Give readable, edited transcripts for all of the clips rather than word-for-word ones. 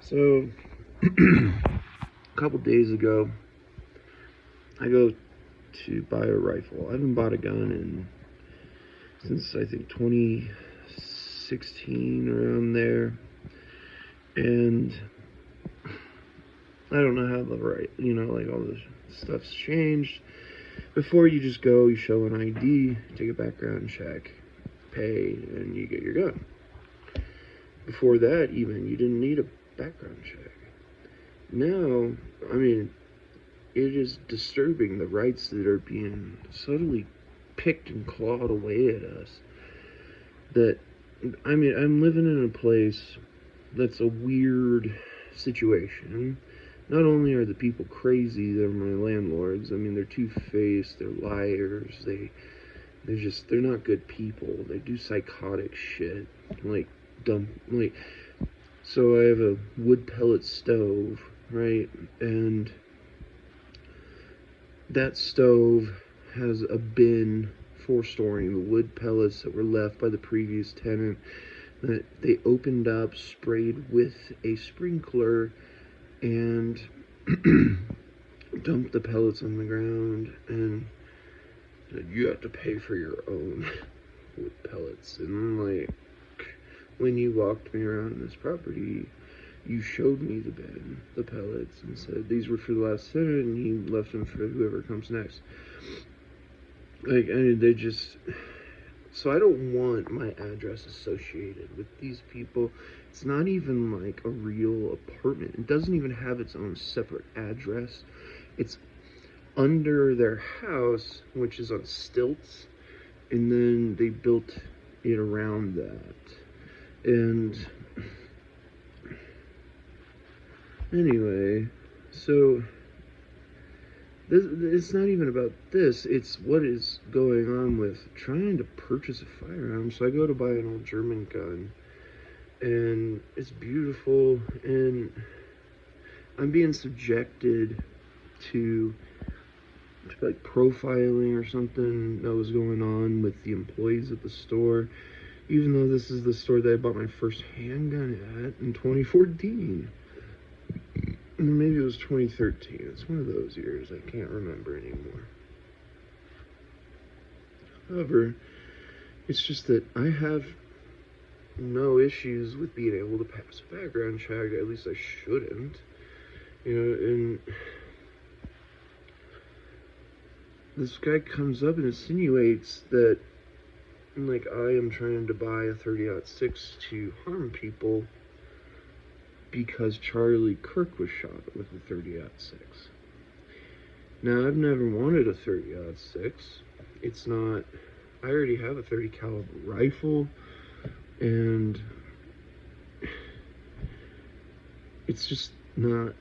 So, a couple days ago, I go to buy a rifle. I haven't bought a gun since I think 2016, around there, and I don't know how like all this stuff's changed. Before, you just go, you show an ID, take a background check, pay, and you get your gun. Before that, even, you didn't need a background check. Now, it is disturbing, the rights that are being subtly picked and clawed away at us. I'm living in a place that's a weird situation. Not only are the people crazy, they're my landlords. They're two-faced, they're liars, they're not good people. They do psychotic shit, so I have a wood pellet stove, right? And that stove has a bin for storing the wood pellets that were left by the previous tenant that they opened up, sprayed with a sprinkler, and dumped the pellets on the ground, and said, "You have to pay for your own wood pellets." And I'm like, when you walked me around this property, you showed me the bin, the pellets, and said these were for the last tenant, and he left them for whoever comes next. So I don't want my address associated with these people. It's not even like a real apartment. It doesn't even have its own separate address. It's under their house, which is on stilts, and then they built it around that. And anyway, so it's not even about this. It's what is going on with trying to purchase a firearm. So I go to buy an old German gun, and it's beautiful, and I'm being subjected to like profiling or something that was going on with the employees at the store, even though this is the store that I bought my first handgun at in 2014. Maybe it was 2013. It's one of those years. I can't remember anymore. However, it's just that I have no issues with being able to pass a background check. At least I shouldn't. And this guy comes up and insinuates that, like, I am trying to buy a 30-06 to harm people because Charlie Kirk was shot with a 30-06. Now, I've never wanted a 30-06. It's not... I already have a 30 caliber rifle, and it's just not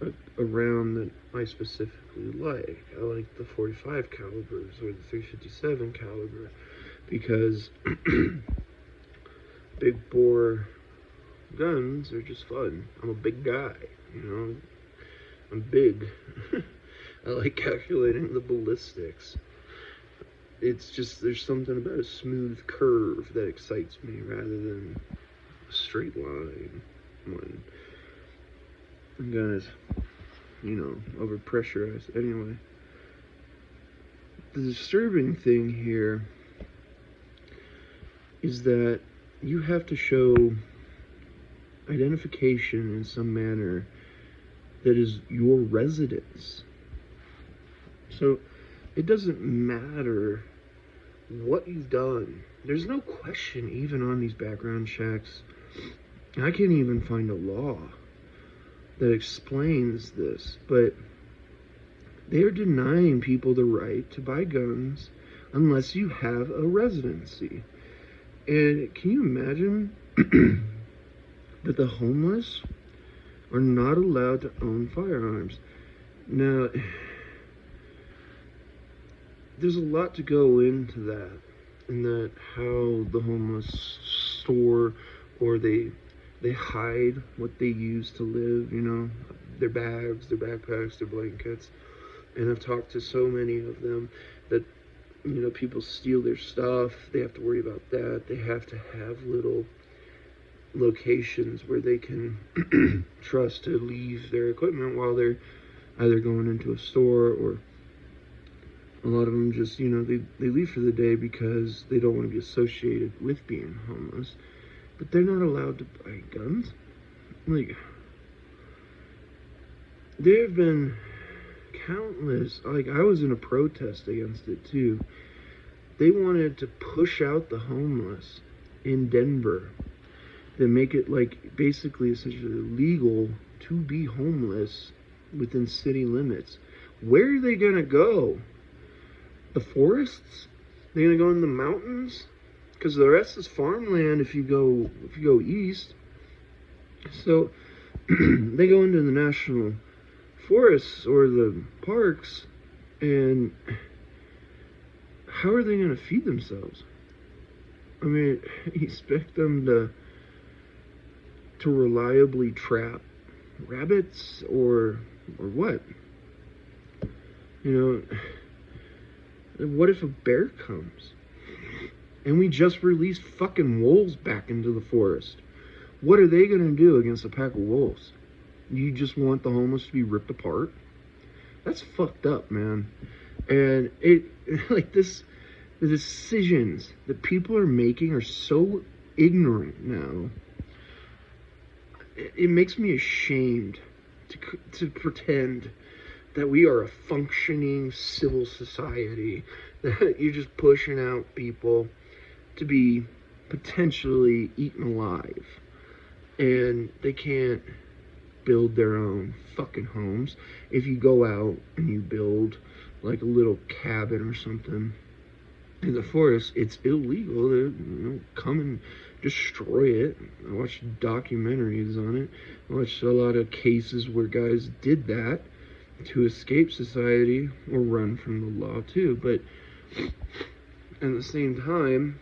a round that I specifically like. I like the 45 calibers or the 357 caliber because big bore guns are just fun. I'm a big guy, I'm big. I like calculating the ballistics. It's just, there's something about a smooth curve that excites me rather than a straight line when the gun is, over pressurized. Anyway, the disturbing thing here is that you have to show identification in some manner that is your residence. So it doesn't matter what you've done. There's no question even on these background checks. I can't even find a law that explains this, but they are denying people the right to buy guns unless you have a residency. And can you imagine that the homeless are not allowed to own firearms? Now, there's a lot to go into that, and that how the homeless store, or they hide what they use to live, their bags, their backpacks, their blankets. And I've talked to so many of them that, people steal their stuff. They have to worry about that. They have to have little locations where they can trust to leave their equipment while they're either going into a store, or a lot of them just, they leave for the day because they don't want to be associated with being homeless. But they're not allowed to buy guns. Like, there have been countless, like, I was in a protest against it too. They wanted to push out the homeless in Denver. They make it, like, basically essentially illegal to be homeless within city limits. Where are they gonna go? The forests? They're gonna go in the mountains? Because the rest is farmland if you go east. So they go into the national forests or the parks, and how are they going to feed themselves? I mean, you expect them to reliably trap rabbits or what? What if a bear comes? And we just released fucking wolves back into the forest. What are they going to do against a pack of wolves? You just want the homeless to be ripped apart? That's fucked up, man. And the decisions that people are making are so ignorant now. It makes me ashamed to pretend that we are a functioning civil society, that you're just pushing out people to be potentially eaten alive, and they can't build their own fucking homes. If you go out and you build like a little cabin or something in the forest, it's illegal to come and destroy it. I watched documentaries on it. I watched a lot of cases where guys did that to escape society or run from the law too. But at the same time,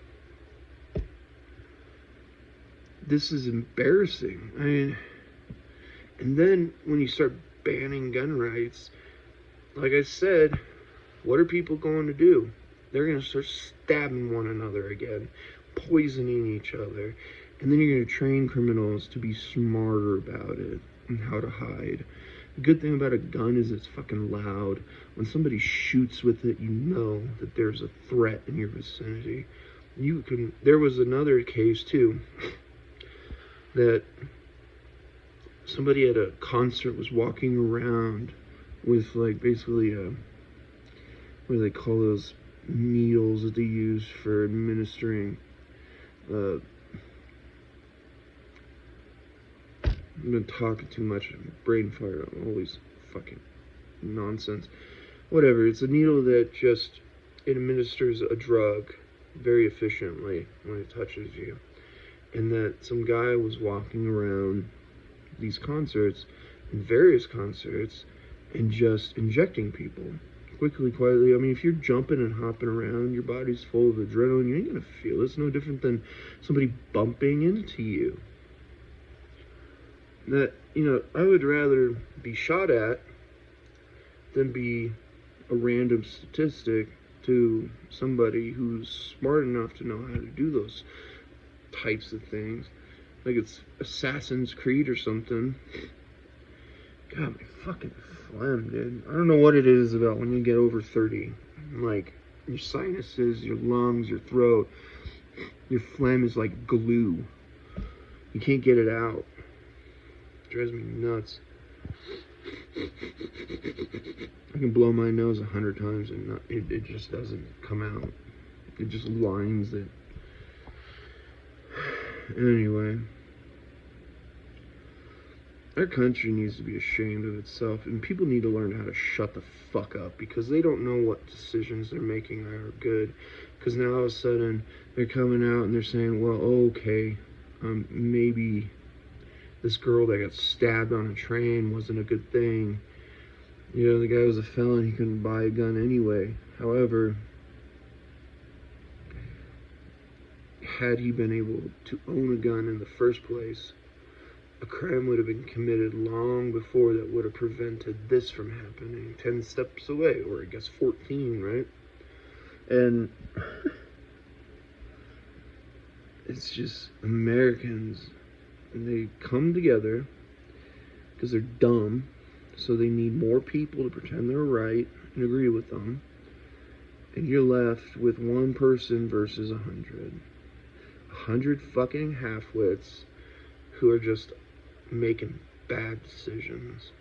this is embarrassing. I mean, and then when you start banning gun rights, like I said, what are people going to do? They're going to start stabbing one another again, poisoning each other. And then you're going to train criminals to be smarter about it and how to hide. The good thing about a gun is it's fucking loud. When somebody shoots with it, you know that there's a threat in your vicinity. There was another case too, that somebody at a concert was walking around with like basically what do they call those needles that they use for administering I've been talking too much, brain fire, always fucking nonsense. Whatever, it's a needle that just administers a drug very efficiently when it touches you. And that some guy was walking around these concerts, in various concerts, and just injecting people quickly, quietly. I mean, if you're jumping and hopping around, your body's full of adrenaline, you ain't gonna feel it. It's no different than somebody bumping into you. That, I would rather be shot at than be a random statistic to somebody who's smart enough to know how to do those types of things. Like it's Assassin's Creed or something. God, my fucking phlegm, dude. I don't know what it is about when you get over 30. Like, your sinuses, your lungs, your throat, your phlegm is like glue. You can't get it out. It drives me nuts. I can blow my nose 100 times and it just doesn't come out. It just lines it. Anyway, our country needs to be ashamed of itself, and people need to learn how to shut the fuck up, because they don't know what decisions they're making are good. Because now all of a sudden they're coming out and they're saying, well, okay, maybe this girl that got stabbed on a train wasn't a good thing. The guy was a felon, he couldn't buy a gun anyway. However, had he been able to own a gun in the first place, a crime would have been committed long before that would have prevented this from happening 10 steps away, or I guess 14, right? And it's just Americans and they come together because they're dumb, so they need more people to pretend they're right and agree with them, and you're left with one person versus 100 fucking half-wits who are just making bad decisions.